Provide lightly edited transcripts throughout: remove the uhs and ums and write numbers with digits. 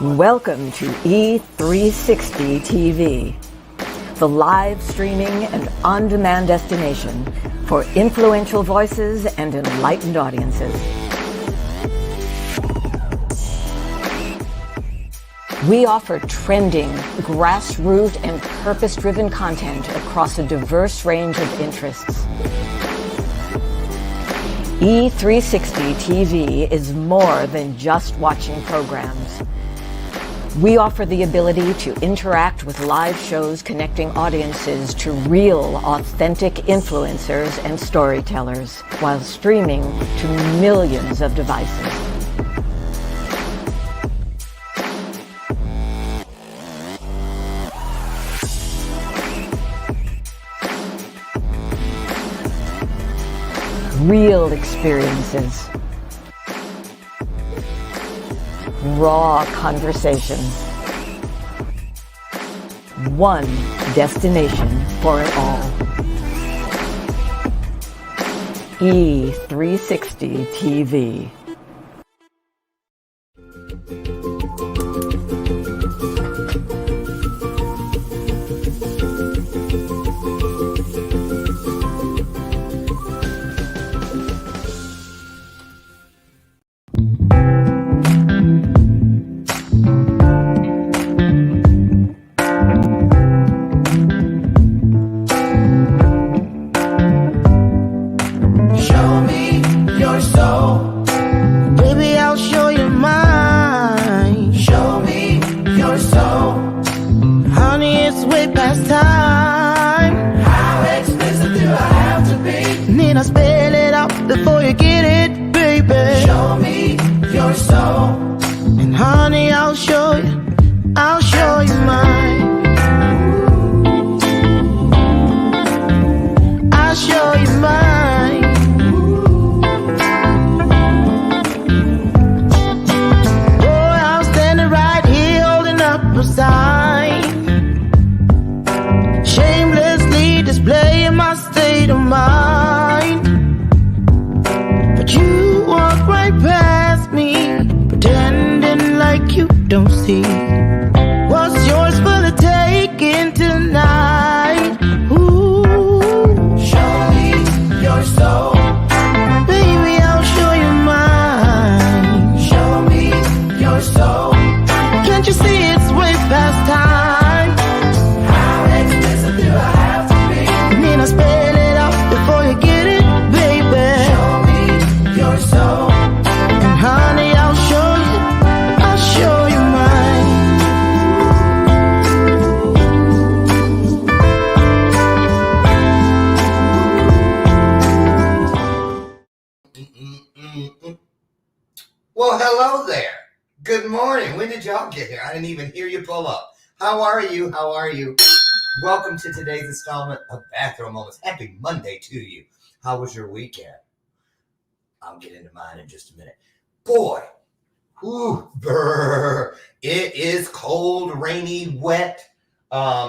Welcome to E360 TV, the live streaming and on-demand destination for influential voices and enlightened audiences. We offer trending, grassroots, and purpose-driven content across a diverse range of interests. E360 TV is more than just watching programs. We offer the ability to interact with live shows connecting audiences to real, authentic influencers and storytellers while streaming to millions of devices. Real experiences. Raw conversations. One destination for it all. E360 TV. Well, hello there. Good morning. When did y'all get here? I didn't even hear you pull up. How are you? How are you? Welcome to today's installment of Bathrobe Moments. Happy Monday to you. How was your weekend? I'll get into mine in just a minute. Boy, it is cold, rainy, wet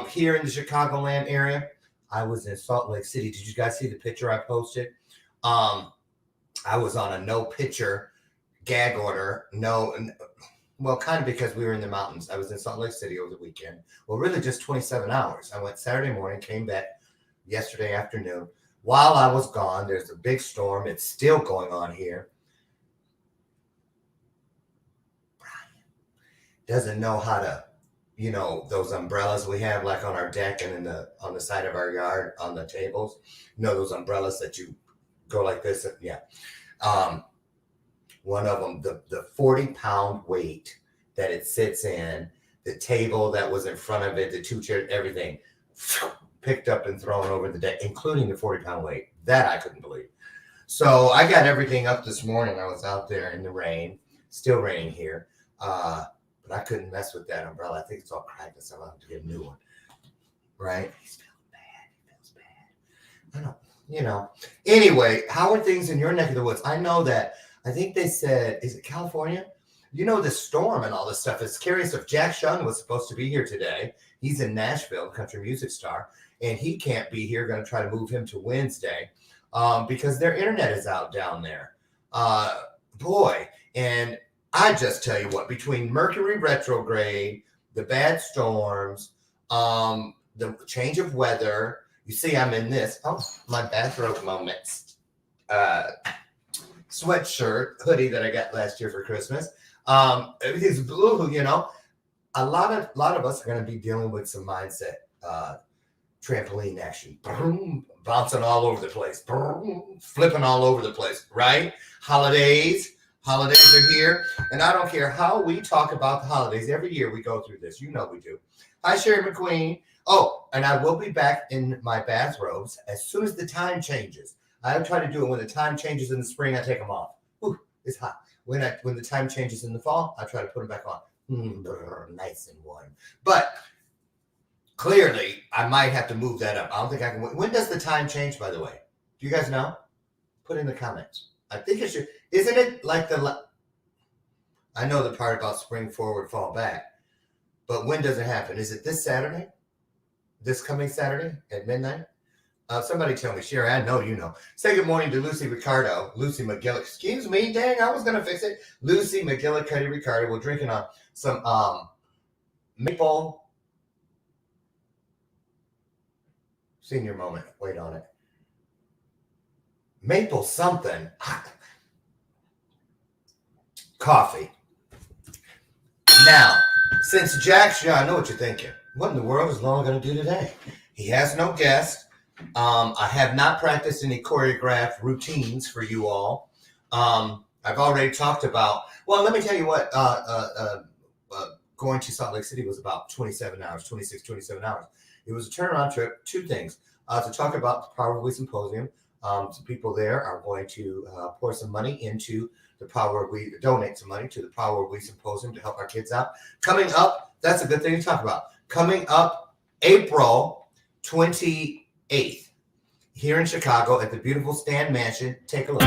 here in the Chicagoland area. I was in Salt Lake City. Did you guys see the picture I posted? I was on a no picture gag order. Well, kind of because we were in the mountains. I was in Salt Lake City over the weekend. Well, really just 27 hours. I went Saturday morning, came back yesterday afternoon. While I was gone, there's a big storm. It's still going on here. Brian doesn't know how to, those umbrellas we have like on our deck and on the side of our yard on the tables. Those umbrellas that you go like this. Yeah. One of them, the 40-pound weight that it sits in, the table that was in front of it, the two chairs, everything picked up and thrown over the deck, including the 40-pound weight. That I couldn't believe. So I got everything up this morning. I was out there in the rain, still raining here, but I couldn't mess with that umbrella. I think it's all cracked, so I'll have to get a new one. Right? He's feeling bad. He feels bad. I don't, Anyway, how are things in your neck of the woods? I know that. I think they said, is it California? The storm and all this stuff. It's curious if Jack Shung was supposed to be here today. He's in Nashville, country music star, and he can't be here. Going to try to move him to Wednesday because their internet is out down there. And I just tell you what, between Mercury retrograde, the bad storms, the change of weather, you see I'm in this, my Bathrobe Moments sweatshirt, hoodie that I got last year for Christmas. Everything's blue, you know. A lot of us are going to be dealing with some mindset trampoline action, boom, bouncing all over the place, boom, flipping all over the place, right? Holidays are here, and I don't care how we talk about the holidays. Every year we go through this. You know we do. Hi, Sherry McQueen. Oh, and I will be back in my bathrobes as soon as the time changes. I try to do it when the time changes in the spring. I take them off. Ooh, it's hot. When the time changes in the fall, I try to put them back on. Nice and warm. But clearly, I might have to move that up. I don't think I can. When does the time change, by the way? Do you guys know? Put in the comments. I think it should. Isn't it like I know the part about spring forward, fall back. But when does it happen? Is it this Saturday? This coming Saturday at midnight? Somebody tell me. Sherry, I know you know. Say good morning to Lucy McGillicuddy. Excuse me, dang, I was going to fix it. Lucy McGillicuddy Ricardo. We're drinking on some maple senior moment. Wait on it. Maple something. Coffee. Now, since Jack's here, I know what you're thinking. What in the world is Lauren going to do today? He has no guest. I have not practiced any choreographed routines for you all. I've already talked about, well, let me tell you what, going to Salt Lake City was about 27 hours. It was a turnaround trip, two things. To talk about the Power of We Symposium. Some people there are going to pour some money into the donate some money to the Power of We Symposium to help our kids out. Coming up, that's a good thing to talk about. Coming up April 28th here in Chicago at the beautiful Stan Mansion. Take a look.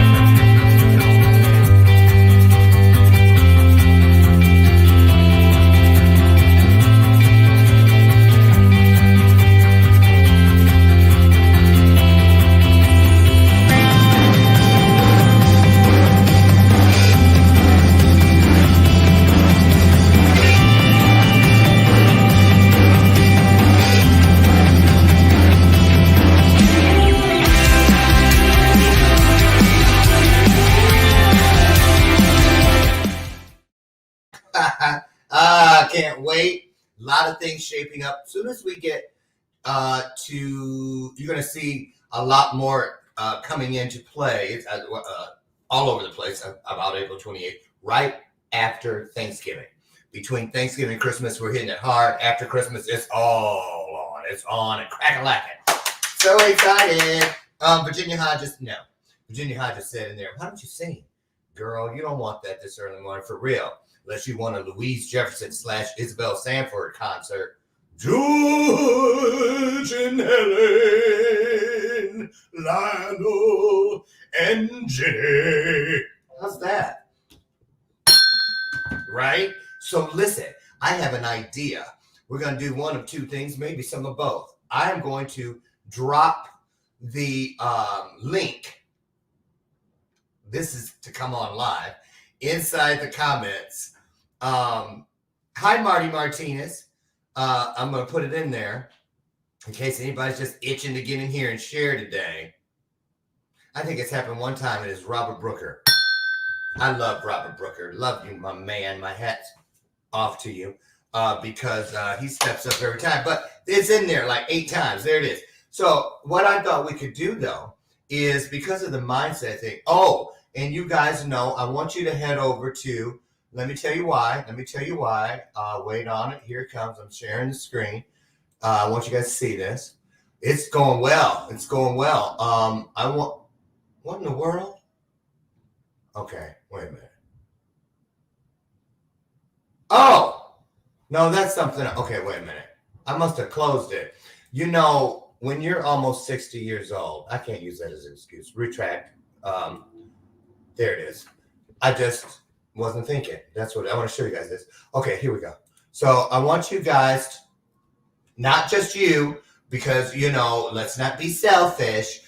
Can't wait. A lot of things shaping up. As soon as we get you're going to see a lot more coming into play. It's all over the place about April 28th, right after Thanksgiving. Between Thanksgiving and Christmas, we're hitting it hard. After Christmas, it's all on. It's on and crack-a-lackin'. So excited. Virginia Hodges said in there, "How don't you sing? Girl, you don't want that this early morning for real. Unless you want a Louise Jefferson / Isabel Sanford concert." George and Helen, Lionel and Jenny. How's that? Right? So listen, I have an idea. We're going to do one of two things, maybe some of both. I am going to drop the link. This is to come on live inside the comments. Hi, Marty Martinez. I'm going to put it in there in case anybody's just itching to get in here and share today. I think it's happened one time. It is Robert Brooker. I love Robert Brooker. Love you, my man. My hat's off to you because he steps up every time. But it's in there like 8 times. There it is. So what I thought we could do, though, is because of the mindset thing. Oh, and you guys know, I want you to head over to, let me tell you why. Wait on it. Here it comes. I'm sharing the screen. I want you guys to see this. It's going well. What in the world? Okay, wait a minute. Oh, no, that's something. Okay, wait a minute. I must have closed it. You know, when you're almost 60 years old, I can't use that as an excuse. Retract. There it is. I just wasn't thinking. That's what I want to show you guys this. Okay, here we go. So I want you guys, not just you, because, you know, let's not be selfish.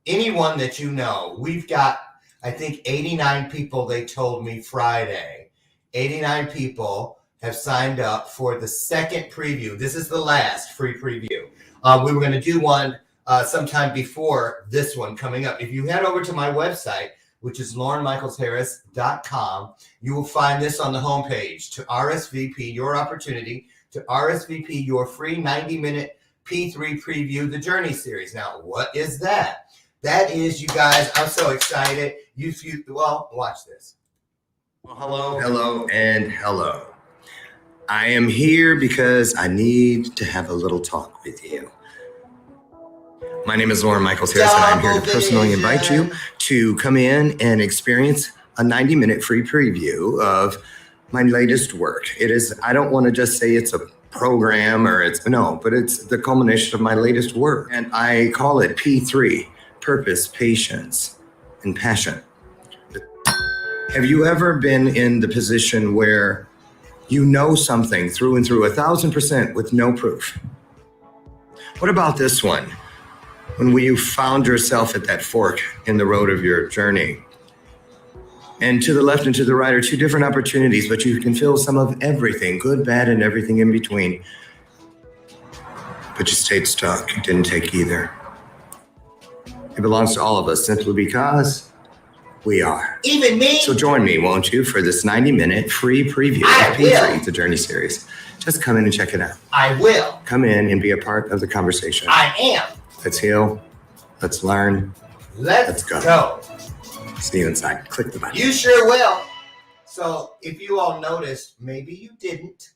Anyone that you know, we've got I think 89 people, they told me Friday. 89 people have signed up for the second preview. This is the last free preview. We were going to do one sometime before this one coming up. If you head over to my website, which is laurenmichaelsharris.com, you will find this on the homepage to RSVP, your opportunity to RSVP your free 90-minute P3 preview, the Journey series. Now, what is that? That is, you guys, I'm so excited. Well, watch this. Well, hello, and hello. I am here because I need to have a little talk with you. My name is Lauren Michaels Harris, and I'm here to personally invite you to come in and experience a 90-minute free preview of my latest work. It is, I don't want to just say it's a program but it's the culmination of my latest work. And I call it P3, Purpose, Patience, and Passion. Have you ever been in the position where you know something through and through 1,000% with no proof? What about this one? When you found yourself at that fork in the road of your journey, and to the left and to the right are two different opportunities, but you can feel some of everything, good, bad, and everything in between. But you stayed stuck. You didn't take either. It belongs to all of us simply because we are. Even me? So join me, won't you, for this 90-minute free preview of P3, the Journey series. Just come in and check it out. I will. Come in and be a part of the conversation. I am. Let's heal. Let's learn. Let's go. See you inside. Click the button. You sure will. So if you all noticed, maybe you didn't,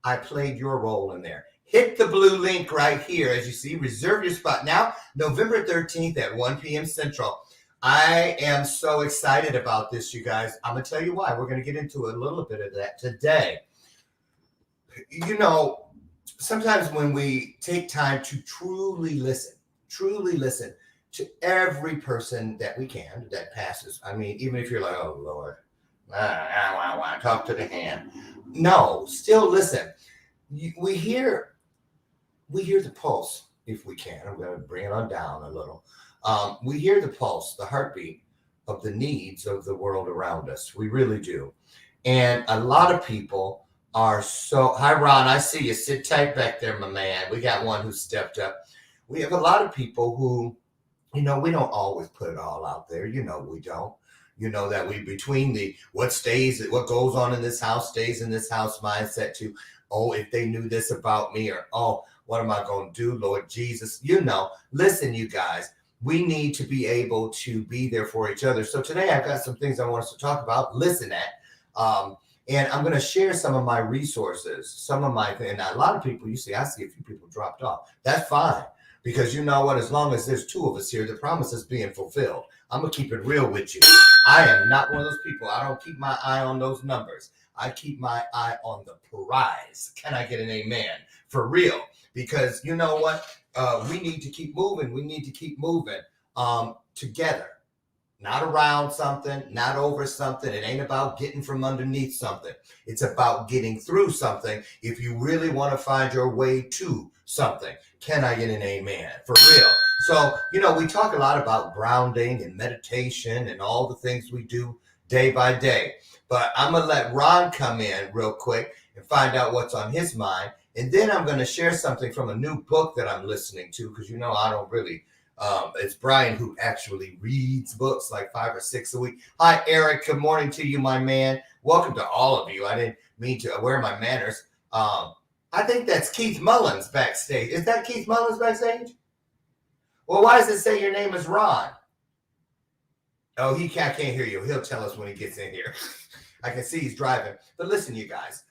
I played your role in there. Hit the blue link right here. As you see, reserve your spot now, November 13th at 1 p.m. Central. I am so excited about this, you guys. I'm going to tell you why. We're going to get into a little bit of that today. You know, sometimes when we take time to truly listen to every person that we can, that passes. I mean, even if you're like, oh, Lord, I talk to the hand. No, still listen. We hear the pulse, if we can. I'm going to bring it on down a little. We hear the pulse, the heartbeat of the needs of the world around us. We really do. And a lot of people are so, hi, Ron, I see you. Sit tight back there, my man. We got one who stepped up. We have a lot of people who, you know, we don't always put it all out there. You know, we don't. You know that we, between the what goes on in this house stays in this house mindset to, oh, if they knew this about me, or, oh, what am I going to do, Lord Jesus? You know, listen, you guys, we need to be able to be there for each other. So today I've got some things I want us to talk about, listen at, and I'm going to share some of my resources, some of my, and a lot of people, you see, I see a few people dropped off. That's fine. Because you know what? As long as there's two of us here, the promise is being fulfilled. I'm going to keep it real with you. I am not one of those people. I don't keep my eye on those numbers. I keep my eye on the prize. Can I get an amen? For real. Because you know what? We need to keep moving. We need to keep moving together. Not around something, not over something. It ain't about getting from underneath something. It's about getting through something if you really want to find your way to something. Can I get an amen? For real. So, you know, we talk a lot about grounding and meditation and all the things we do day by day. But I'm going to let Ron come in real quick and find out what's on his mind. And then I'm going to share something from a new book that I'm listening to, because, you know, I don't really... it's Brian who actually reads books, like 5 or 6 a week. Hi, Eric. Good morning to you, my man. Welcome to all of you. I didn't mean to wear my manners. I think that's Keith Mullins backstage. Is that Keith Mullins backstage? Well, why does it say your name is Ron? Oh, I can't hear you. He'll tell us when he gets in here. I can see he's driving. But listen, you guys,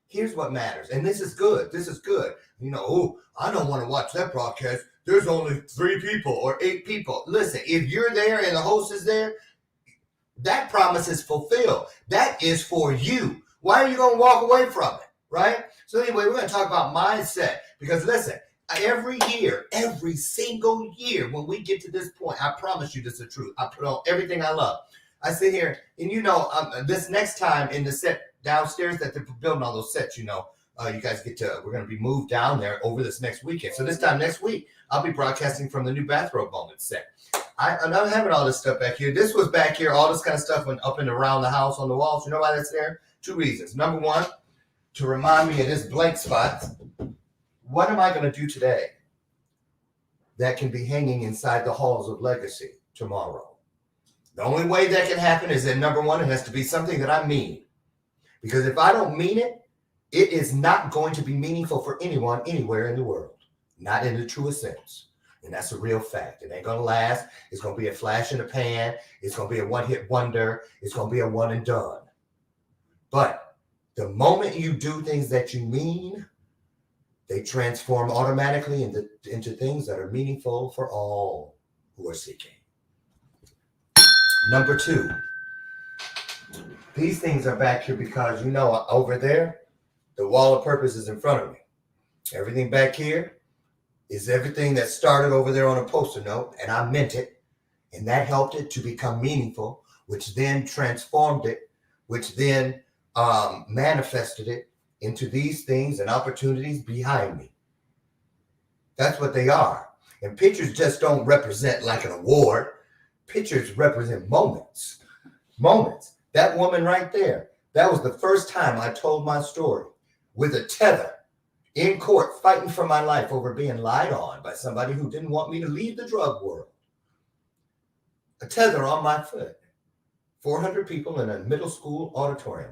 here's what matters. And this is good. This is good. You know, oh, I don't want to watch that broadcast. There's only 3 people or 8 people. Listen, if you're there and the host is there, that promise is fulfilled. That is for you. Why are you going to walk away from it, right? So anyway, we're going to talk about mindset, because listen, every year, every single year, when we get to this point, I promise you this is the truth. I put on everything I love. I sit here, and you know, this next time in the set downstairs that they're building all those sets, you know, you guys we're going to be moved down there over this next weekend. So this time next week, I'll be broadcasting from the new Bathrobe Moments set. I'm not having all this stuff back here. This was back here. All this kind of stuff went up and around the house on the walls. You know why that's there? 2 reasons. Number one, to remind me of this blank spot. What am I going to do today that can be hanging inside the halls of legacy tomorrow? The only way that can happen is that, number one, it has to be something that I mean. Because if I don't mean it, it is not going to be meaningful for anyone anywhere in the world. Not in the truest sense. And that's a real fact. It ain't going to last. It's going to be a flash in the pan. It's going to be a one-hit wonder. It's going to be a one and done. But the moment you do things that you mean, they transform automatically into things that are meaningful for all who are seeking. Number two, these things are back here because, you know, over there, the wall of purpose is in front of me. Everything back here is everything that started over there on a poster note, and I meant it, and that helped it to become meaningful, which then transformed it, which then manifested it into these things and opportunities behind me. That's what they are. And pictures just don't represent like an award. Pictures represent moments. Moments. That woman right there, that was the first time I told my story with a tether in court, fighting for my life over being lied on by somebody who didn't want me to leave the drug world. A tether on my foot. 400 people in a middle school auditorium.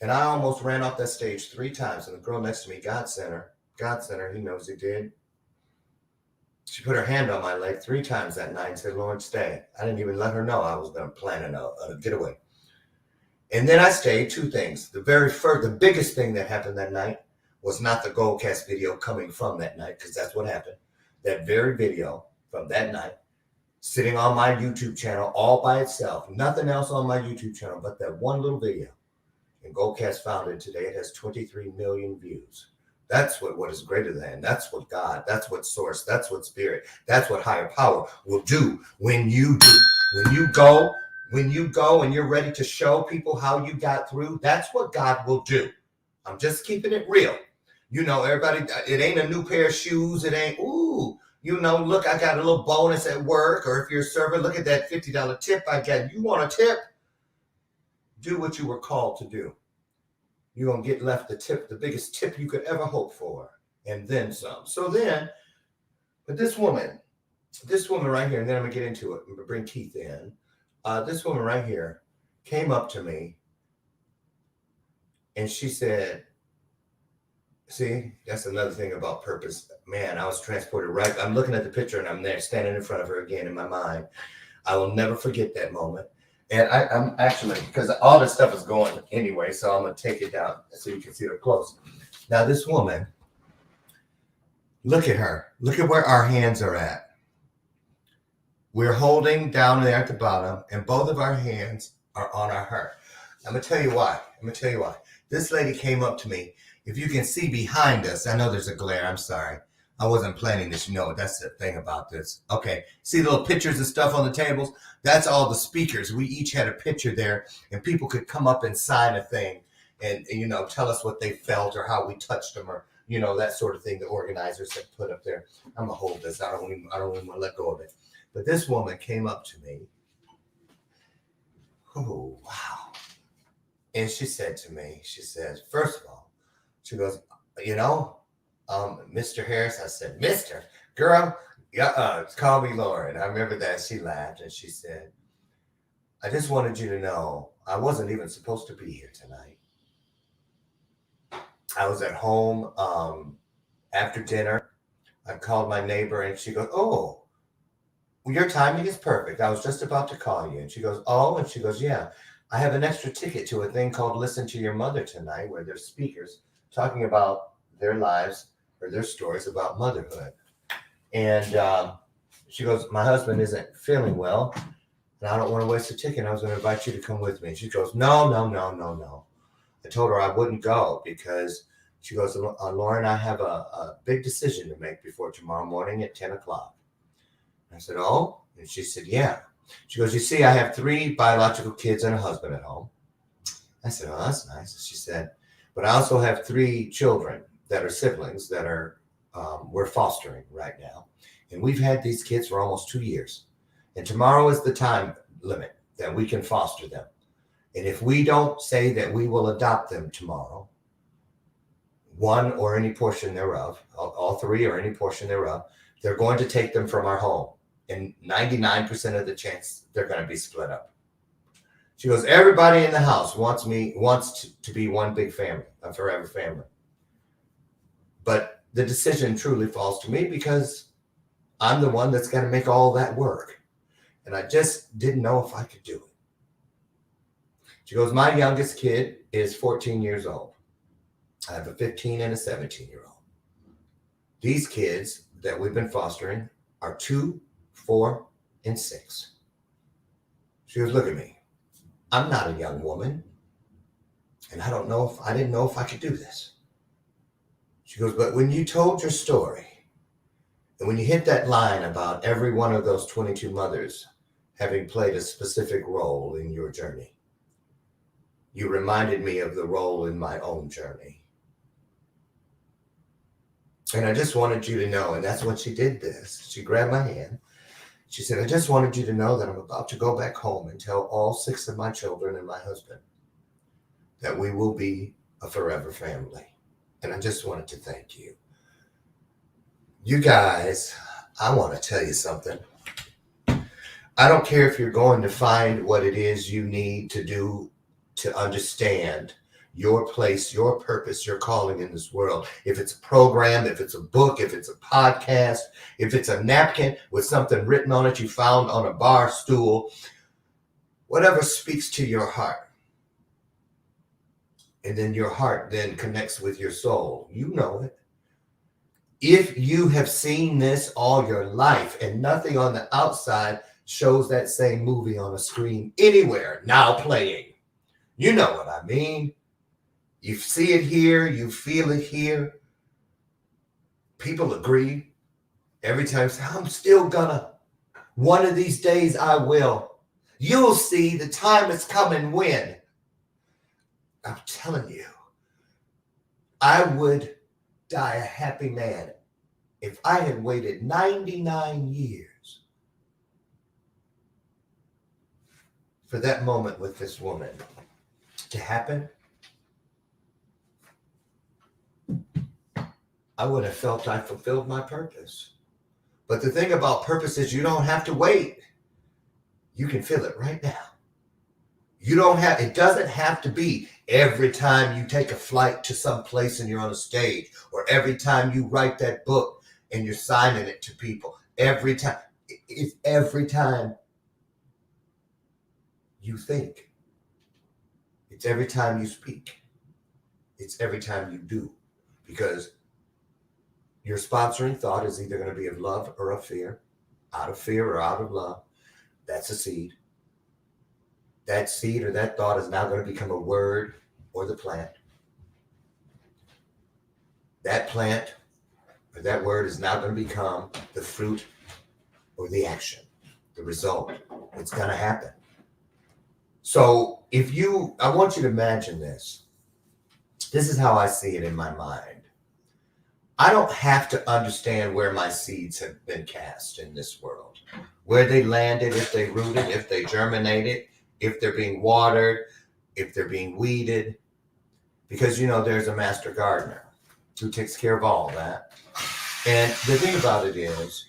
And I almost ran off that stage 3 times. And the girl next to me, God sent her, he knows he did. She put her hand on my leg 3 times that night and said, Lauren, stay. I didn't even let her know I was going to plan a getaway. And then I stayed. 2 things. The biggest thing that happened that night was not the Goldcast video coming from that night, because that's what happened. That very video from that night, sitting on my YouTube channel all by itself, nothing else on my YouTube channel but that one little video. And Goldcast found it today. It has 23 million views. That's what is greater than. That's what God, that's what source, that's what spirit, that's what higher power will do when you do. When you go and you're ready to show people how you got through, that's what God will do. I'm just keeping it real. You know, everybody, it ain't a new pair of shoes. It ain't, ooh, you know, look, I got a little bonus at work. Or if you're a server, look at that $50 tip I got. You want a tip? Do what you were called to do. You're going to get left the biggest tip you could ever hope for. And then some. So then, but this woman right here, and then I'm going to get into it. I'm going to bring Keith in. This woman right here came up to me and she said, see, that's another thing about purpose. Man, I was transported right. I'm looking at the picture and I'm there standing in front of her again in my mind. I will never forget that moment. And I'm actually, because all this stuff is going anyway, so I'm going to take it down so you can see her close. Now, this woman, look at her. Look at where our hands are at. We're holding down there at the bottom, and both of our hands are on our heart. I'm going to tell you why. This lady came up to me. If you can see behind us, I know there's a glare. I'm sorry. I wasn't planning this. You know, that's the thing about this. Okay. See the little pictures and stuff on the tables? That's all the speakers. We each had a picture there, and people could come up and sign a thing and you know, tell us what they felt or how we touched them or, you know, that sort of thing the organizers had put up there. I'm going to hold this. I don't even want to let go of it. But this woman came up to me. Oh, wow. And she said to me, she says, first of all, she goes, you know, Mr. Harris. I said, Mr. Girl, call me Lauren. I remember that. She laughed and she said, I just wanted you to know I wasn't even supposed to be here tonight. I was at home after dinner. I called my neighbor and she goes, oh, well, your timing is perfect. I was just about to call you. And she goes, oh, and she goes, yeah, I have an extra ticket to a thing called Listen to Your Mother tonight, where there's speakers talking about their lives or their stories about motherhood. And she goes, my husband isn't feeling well, and I don't want to waste a ticket. I was going to invite you to come with me. And she goes, no. I told her I wouldn't go because she goes, Lauren, I have a big decision to make before tomorrow morning at 10 o'clock. I said, oh? And she said, yeah. She goes, you see, I have 3 biological kids and a husband at home. I said, oh, that's nice. She said, but I also have 3 children that are siblings that are we're fostering right now. And we've had these kids for almost 2 years. And tomorrow is the time limit that we can foster them. And if we don't say that we will adopt them tomorrow, one or any portion thereof, all three or any portion thereof, they're going to take them from our home. And 99% of the chance they're going to be split up. She goes, everybody in the house wants to be one big family, a forever family. But the decision truly falls to me because I'm the one that's got to make all that work. And I just didn't know if I could do it. She goes, my youngest kid is 14 years old. I have a 15 and a 17-year-old. These kids that we've been fostering are 2, 4, and 6. She goes, look at me. I'm not a young woman. And I didn't know if I could do this. She goes, but when you told your story, and when you hit that line about every one of those 22 mothers having played a specific role in your journey, you reminded me of the role in my own journey. And I just wanted you to know, and that's when she did this. She grabbed my hand. She said, I just wanted you to know that I'm about to go back home and tell all 6 of my children and my husband that we will be a forever family. And I just wanted to thank you. You guys, I want to tell you something. I don't care if you're going to find what it is you need to do to understand your place, your purpose, your calling in this world. If it's a program, if it's a book, if it's a podcast, if it's a napkin with something written on it you found on a bar stool, whatever speaks to your heart. And then your heart then connects with your soul. You know it. If you have seen this all your life and nothing on the outside shows that same movie on a screen anywhere now playing, you know what I mean. You see it here, you feel it here. People agree. Every time say, I'm still gonna. One of these days I will. You'll see the time is coming when. I'm telling you, I would die a happy man if I had waited 99 years for that moment with this woman to happen. I would have felt I fulfilled my purpose. But the thing about purpose is you don't have to wait. You can feel it right now. It doesn't have to be every time you take a flight to some place and you're on a stage, or every time you write that book and you're signing it to people. Every time. It's every time you think. It's every time you speak. It's every time you do. Because your sponsoring thought is either going to be of love or of fear, out of fear or out of love. That's a seed. That seed or that thought is now going to become a word or the plant. That plant or that word is now going to become the fruit or the action, the result. It's going to happen. So I want you to imagine this. This is how I see it in my mind. I don't have to understand where my seeds have been cast in this world, where they landed, if they rooted, if they germinated, if they're being watered, if they're being weeded, because, there's a master gardener who takes care of all that. And the thing about it is,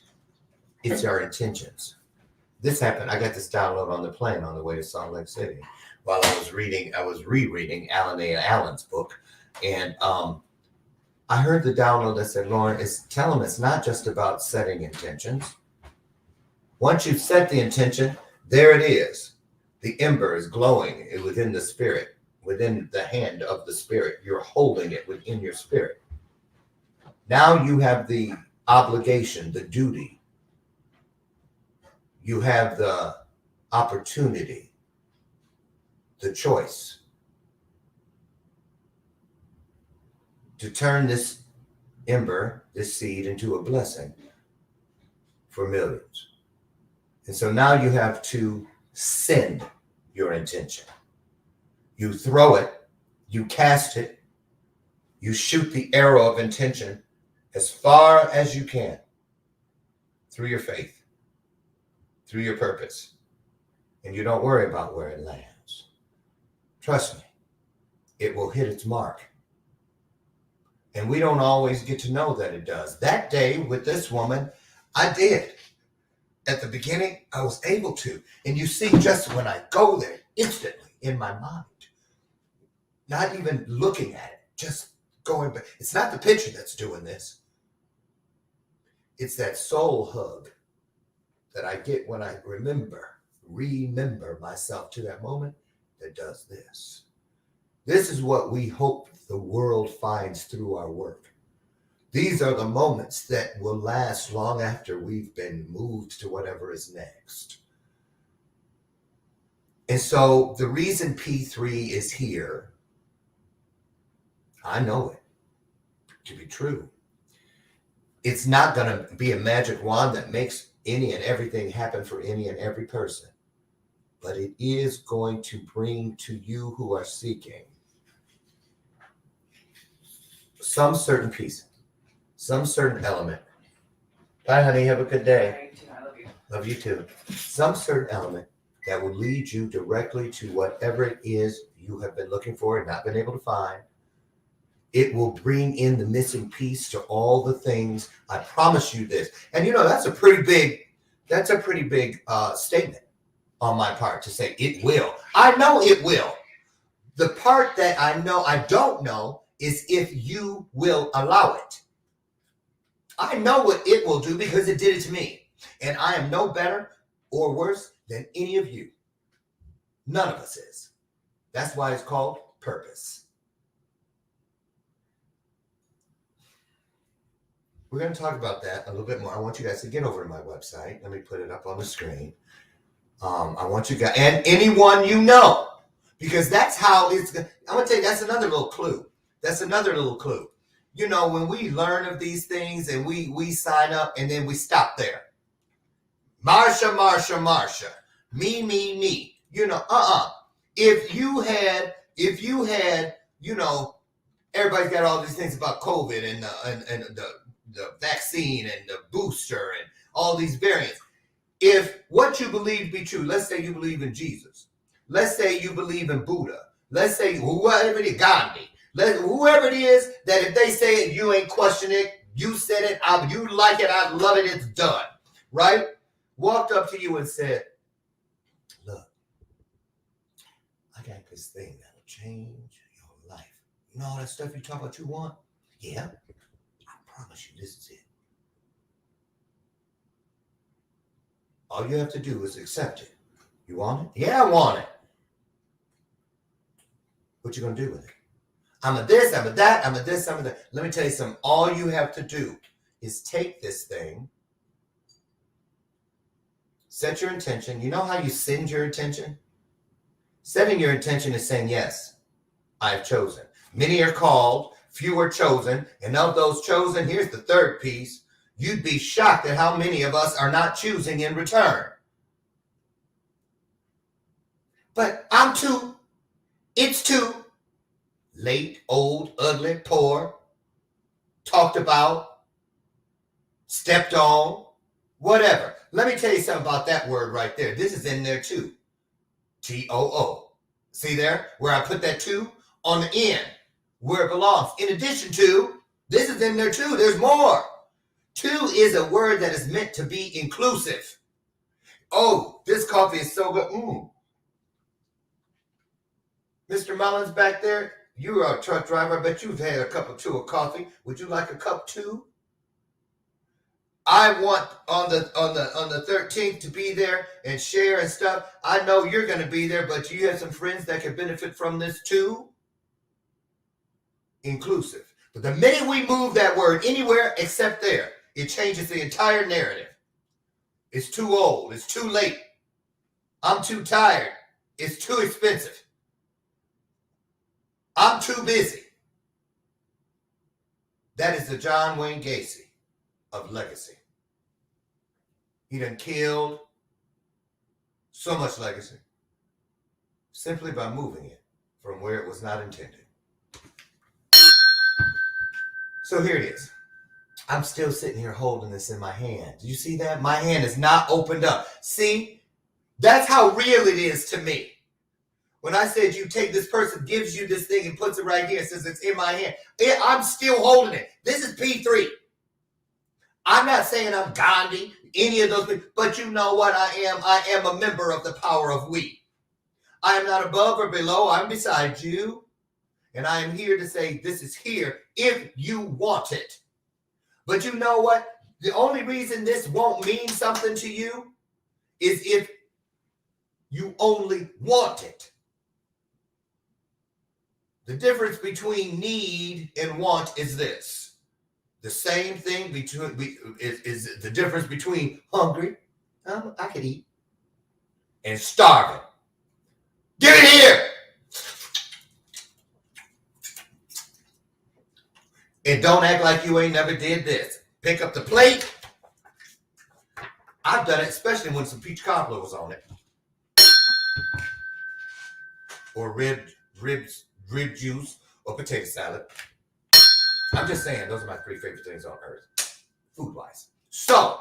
it's our intentions. This happened. I got this download on the plane on the way to Salt Lake City while I was rereading Alan A. Allen's book. And, I heard the download that said, Lauren, tell them it's not just about setting intentions. Once you've set the intention, there it is. The ember is glowing within the spirit, within the hand of the spirit. You're holding it within your spirit. Now you have the obligation, the duty. You have the opportunity, the choice to turn this ember, this seed, into a blessing for millions. And so now you have to send your intention. You throw it, you cast it, you shoot the arrow of intention as far as you can through your faith, through your purpose. And you don't worry about where it lands. Trust me, it will hit its mark. And we don't always get to know that it does. That day with this woman, I did. At the beginning, I was able to. And you see, just when I go there, instantly in my mind, not even looking at it, just going back. It's not the picture that's doing this. It's that soul hug that I get when I remember myself to that moment that does this. This is what we hope the world finds through our work. These are the moments that will last long after we've been moved to whatever is next. And so the reason P3 is here, I know it to be true. It's not going to be a magic wand that makes any and everything happen for any and every person. But it is going to bring to you who are seeking some certain piece, some certain element. Bye, honey. Have a good day. I love you. Love you too. Some certain element that will lead you directly to whatever it is you have been looking for and not been able to find. It will bring in the missing piece to all the things. I promise you this. And that's a pretty big statement on my part to say it will. I know it will. The part that I know I don't know is if you will allow it. I know what it will do because it did it to me. And I am no better or worse than any of you. None of us is. That's why it's called purpose. We're going to talk about that a little bit more. I want you guys to get over to my website. Let me put it up on the screen. I want you guys, and anyone you know, because that's how I'm going to tell you, that's another little clue. When we learn of these things and we sign up and then we stop there. Marsha. Me. If you had, everybody's got all these things about COVID and the vaccine and the booster and all these variants. If what you believe be true, let's say you believe in Jesus. Let's say you believe in Buddha. Let's say whoever it is, Gandhi. Whoever it is, that if they say it, you ain't question it. You said it. You like it. I love it. It's done. Right? Walked up to you and said, look, I got this thing that'll change your life. All that stuff you talk about you want? Yeah. I promise you this is it. All you have to do is accept it. You want it? Yeah, I want it. What you gonna do with it? I'm a this, I'm a that, I'm a this, I'm a that. Let me tell you something. All you have to do is take this thing, set your intention. You know how you send your intention? Setting your intention is saying, yes, I have chosen. Many are called, few are chosen. And of those chosen, here's the third piece. You'd be shocked at how many of us are not choosing in return. But it's too late, old, ugly, poor, talked about, stepped on, whatever. Let me tell you something about that word right there. This is in there too. T-O-O. See there? Where I put that two on the end, where it belongs. In addition to, this is in there too. There's more. Two is a word that is meant to be inclusive. Oh, this coffee is so good. Mr. Mullins back there, you are a truck driver. I bet you've had a cup or two of coffee. Would you like a cup too? I want on the 13th to be there and share and stuff. I know you're going to be there, but you have some friends that can benefit from this too. Inclusive. But the minute we move that word anywhere except there, it changes the entire narrative. It's too old. It's too late. I'm too tired. It's too expensive. I'm too busy. That is the John Wayne Gacy of legacy. He done killed so much legacy simply by moving it from where it was not intended. So here it is. I'm still sitting here holding this in my hand. Do you see that? My hand is not opened up. See, that's how real it is to me. When I said you take this person, gives you this thing and puts it right here, says it's in my hand, I'm still holding it. This is P3. I'm not saying I'm Gandhi, any of those people, but you know what I am? I am a member of the power of we. I am not above or below. I'm beside you. And I am here to say this is here if you want it. But you know what? The only reason this won't mean something to you is if you only want it. The difference between need and want is this. The same thing is the difference between hungry, I could eat, and starving. Give it here! And don't act like you ain't never did this. Pick up the plate. I've done it, especially when some peach cobbler was on it. Or rib juice, or potato salad. I'm just saying, those are my 3 favorite things on earth, food-wise. So,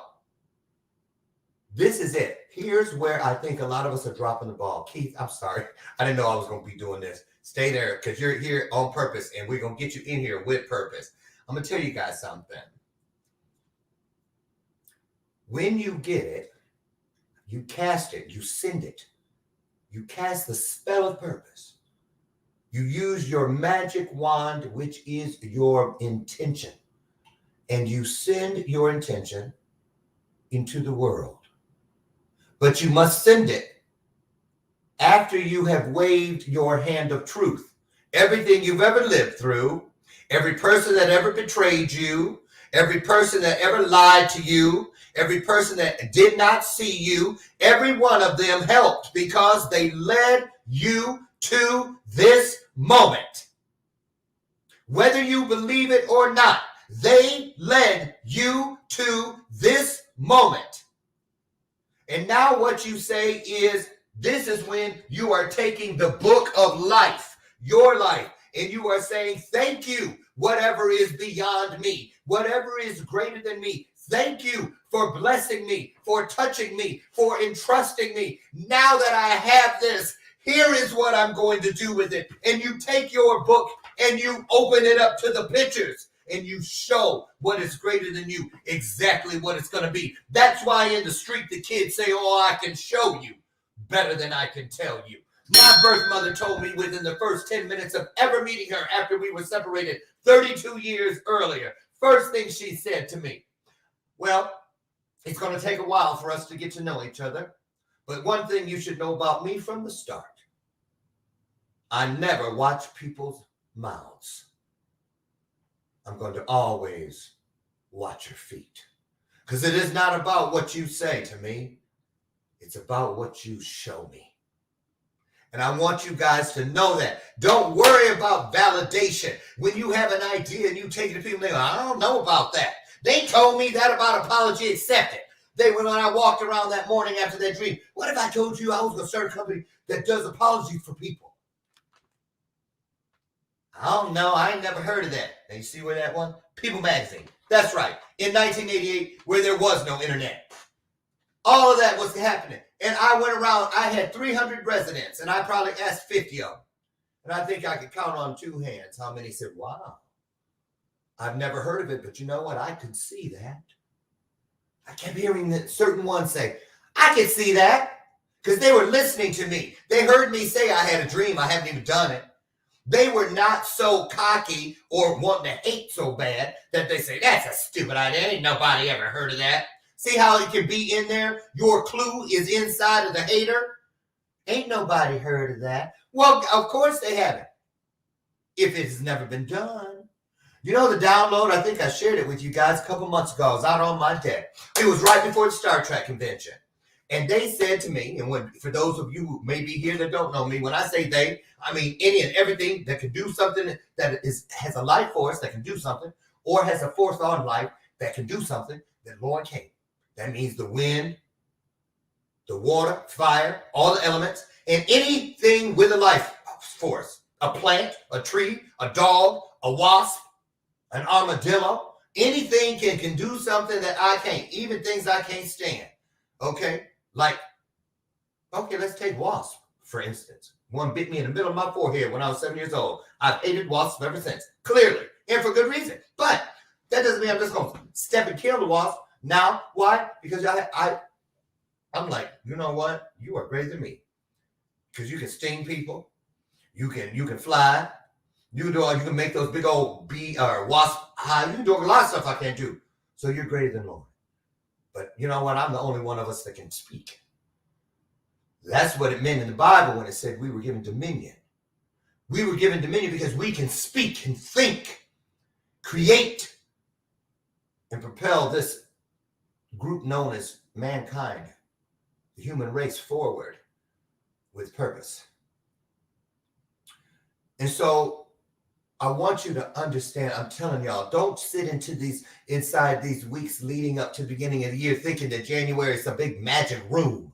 this is it. Here's where I think a lot of us are dropping the ball. Keith, I'm sorry. I didn't know I was going to be doing this. Stay there, because you're here on purpose, and we're going to get you in here with purpose. I'm going to tell you guys something. When you get it, you cast it, you send it. You cast the spell of purpose. You use your magic wand, which is your intention, and you send your intention into the world. But you must send it after you have waved your hand of truth. Everything you've ever lived through, every person that ever betrayed you, every person that ever lied to you, every person that did not see you, every one of them helped because they led you to this moment. Whether you believe it or not, they led you to this moment. And now what you say is, this is when you are taking the book of life, your life, and you are saying, thank you, whatever is beyond me, whatever is greater than me. Thank you for blessing me, for touching me, for entrusting me. Now that I have this, here is what I'm going to do with it. And you take your book and you open it up to the pictures and you show what is greater than you, exactly what it's going to be. That's why in the street the kids say, oh, I can show you better than I can tell you. My birth mother told me within the first 10 minutes of ever meeting her after we were separated 32 years earlier, first thing she said to me, well, it's going to take a while for us to get to know each other. But one thing you should know about me from the start, I never watch people's mouths. I'm going to always watch your feet. Because it is not about what you say to me. It's about what you show me. And I want you guys to know that. Don't worry about validation. When you have an idea and you take it to people, they go, I don't know about that. They told me that about apology accepted. When I walked around that morning after that dream, what if I told you I was going to start a company that does apologies for people? I don't know. I ain't never heard of that. And you see where that one? People Magazine. That's right. In 1988, where there was no internet. All of that was happening. And I went around, I had 300 residents, and I probably asked 50 of them. And I think I could count on 2 hands how many said, wow, I've never heard of it, but you know what? I could see that. I kept hearing certain ones say, I could see that, because they were listening to me. They heard me say I had a dream. I haven't even done it. They were not so cocky or wanting to hate so bad that they say, that's a stupid idea. Ain't nobody ever heard of that. See how it can be in there? Your clue is inside of the hater. Ain't nobody heard of that. Well, of course they haven't. If it has never been done. You know the download, I think I shared it with you guys a couple months ago. I was out on my deck. It was right before the Star Trek convention. And they said to me, and for those of you who may be here that don't know me, when I say they, I mean any and everything that can do something that has a life force that can do something, or has a force on life that can do something, then Lord came. That means the wind, the water, fire, all the elements, and anything with a life force. A plant, a tree, a dog, a wasp, an armadillo, Anything can do something that I can't, even things I can't stand. Okay? Like, okay, let's take wasp, for instance. One bit me in the middle of my forehead when I was 7 years old. I've hated wasps ever since, clearly, and for good reason. But that doesn't mean I'm just going to step and kill the wasp. Now, why? Because I'm like, you know what? You are greater than me. Because you can sting people. You can fly. You can make those big old bee or wasp high. You can do a lot of stuff I can't do. So you're greater than Lord. But you know what? I'm the only one of us that can speak. That's what it meant in the Bible when it said we were given dominion. We were given dominion because we can speak and think, create, and propel this group known as mankind, the human race, forward with purpose. And so I want you to understand, I'm telling y'all, don't sit inside these weeks leading up to the beginning of the year thinking that January is a big magic room.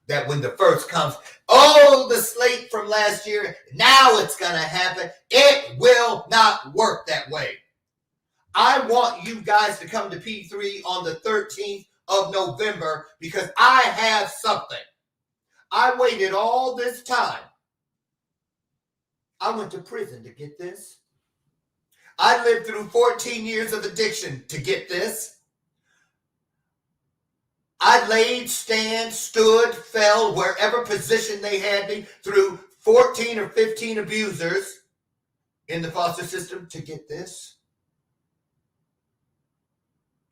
That when the first comes, oh, the slate from last year, now it's going to happen. It will not work that way. I want you guys to come to P3 on the 13th of November because I have something. I waited all this time. I went to prison to get this. I lived through 14 years of addiction to get this. I laid, stood, fell, wherever position they had me through 14 or 15 abusers in the foster system to get this.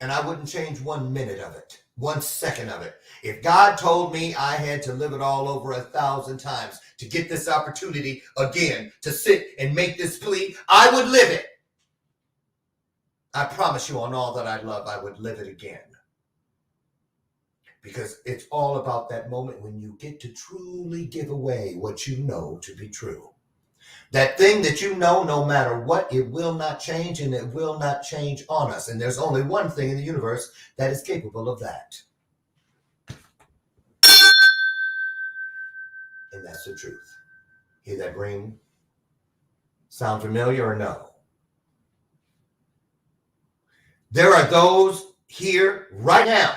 And I wouldn't change 1 minute of it, 1 second of it. If God told me I had to live it all over 1,000 times to get this opportunity again, to sit and make this plea, I would live it. I promise you on all that I love, I would live it again. Because it's all about that moment when you get to truly give away what you know to be true. That thing that you know, no matter what, it will not change, and it will not change on us. And there's only one thing in the universe that is capable of that. And that's the truth. Hear that ring? Sound familiar or no? There are those here right now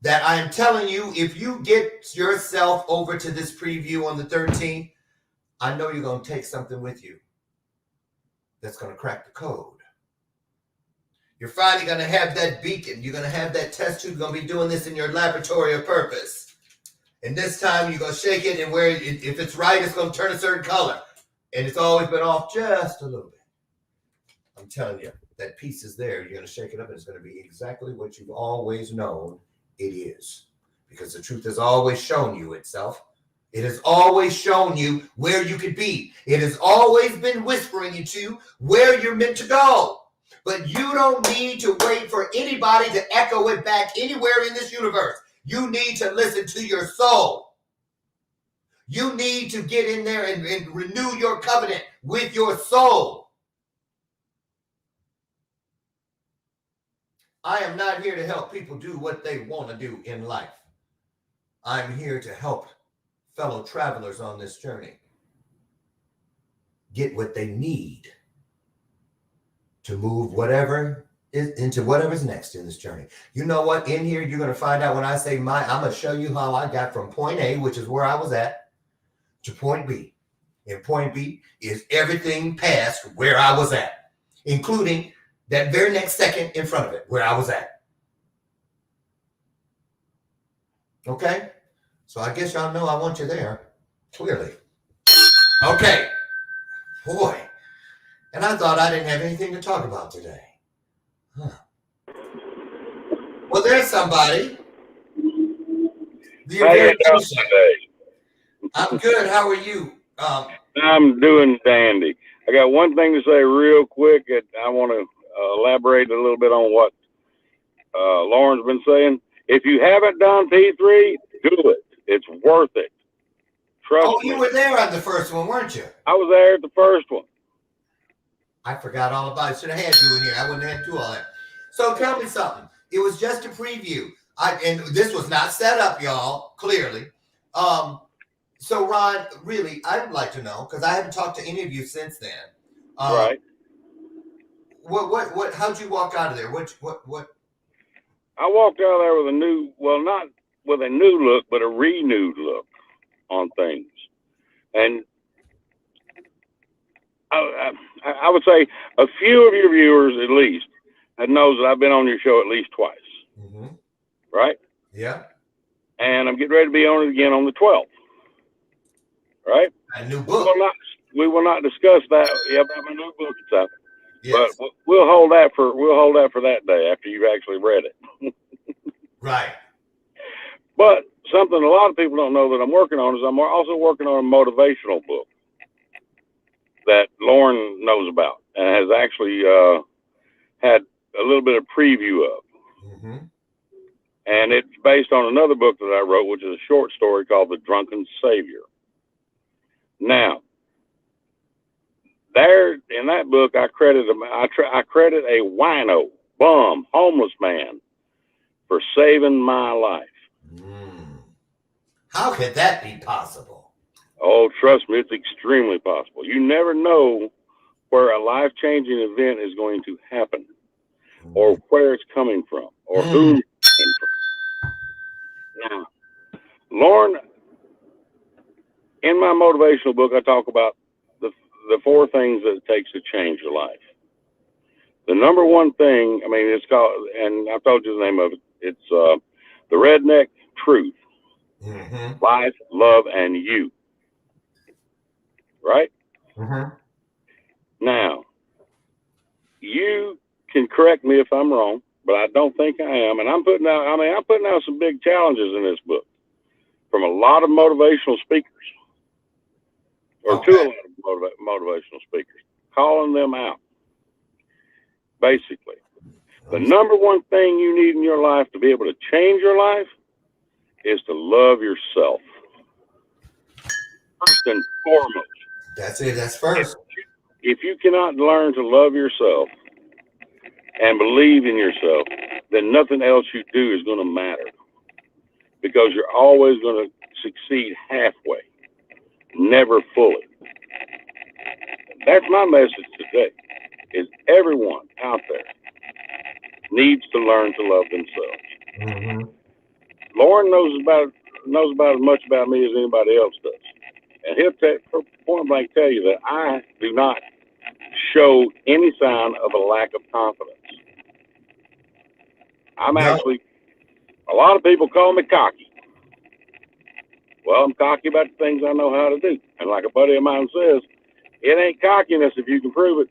that I am telling you, if you get yourself over to this preview on the 13th, I know you're going to take something with you that's going to crack the code. You're finally going to have that beacon. You're going to have that test tube. You're going to be doing this in your laboratory of purpose. And this time you're going to shake it, and if it's right, it's going to turn a certain color. And it's always been off just a little bit. I'm telling you, that piece is there. You're going to shake it up, and it's going to be exactly what you've always known it is, because the truth has always shown you itself. It has always shown you where you could be. It has always been whispering you to where you're meant to go. But you don't need to wait for anybody to echo it back anywhere in this universe. You need to listen to your soul. You need to get in there and renew your covenant with your soul. I am not here to help people do what they want to do in life. I'm here to help fellow travelers on this journey get what they need to move into whatever's next in this journey. You know what? In here, you're going to find out when I say I'm going to show you how I got from point A, which is where I was at, to point B. And point B is everything past where I was at, including that very next second in front of it, where I was at. Okay? So I guess y'all know I want you there, clearly. Okay. Boy. And I thought I didn't have anything to talk about today. Huh. Well, there's somebody. How you doing today? I'm good. How are you? I'm doing dandy. I got one thing to say real quick. I want to elaborate a little bit on what Lauren's been saying. If you haven't done P3, do it. It's worth it. Trust me. You were there on the first one, weren't you? I was there at the first one. I forgot all about it. Should have had you in here. I wouldn't have had to do all that. So tell me something. It was just a preview. And this was not set up, y'all, clearly. So, Ron, really, I'd like to know, because I haven't talked to any of you since then. Right. What? How'd you walk out of there? What? I walked out of there with a new, well, not with a new look, but a renewed look on things. And I would say a few of your viewers, at least, that knows that I've been on your show at least twice. Mm-hmm. Right? Yeah. And I'm getting ready to be on it again on the 12th. Right? A new book. We will not discuss that. Yeah, about my new book and stuff. Yes. But we'll hold that for that day after you've actually read it. Right. But something a lot of people don't know that I'm working on is I'm also working on a motivational book that Lauren knows about and has actually had a little bit of preview of. Mm-hmm. And it's based on another book that I wrote, which is a short story called The Drunken Savior. Now, there in that book, I credit a wino, bum, homeless man for saving my life. How could that be possible? Oh, trust me, it's extremely possible. You never know where a life-changing event is going to happen, or where it's coming from, or who it's coming from. Now, Lauren, in my motivational book, I talk about the 4 things that it takes to change your life. The number one thing, it's called, and I've told you the name of it, it's the Redneck Truth. Mm-hmm. Life, love, and you. Right? Mm-hmm. Now, you can correct me if I'm wrong, but I don't think I am. And I'm putting out some big challenges in this book from a lot of motivational speakers, or to a lot of motivational speakers, calling them out. Basically, the number one thing you need in your life to be able to change your life is to love yourself. First and foremost. That's it. That's first. If you cannot learn to love yourself and believe in yourself, then nothing else you do is going to matter, because you're always going to succeed halfway, never fully. That's my message today, is everyone out there needs to learn to love themselves. Mm-hmm. Lauren knows about as much about me as anybody else does. And he'll point blank tell you that I do not show any sign of a lack of confidence. Actually, a lot of people call me cocky. Well, I'm cocky about the things I know how to do. And like a buddy of mine says, it ain't cockiness if you can prove it.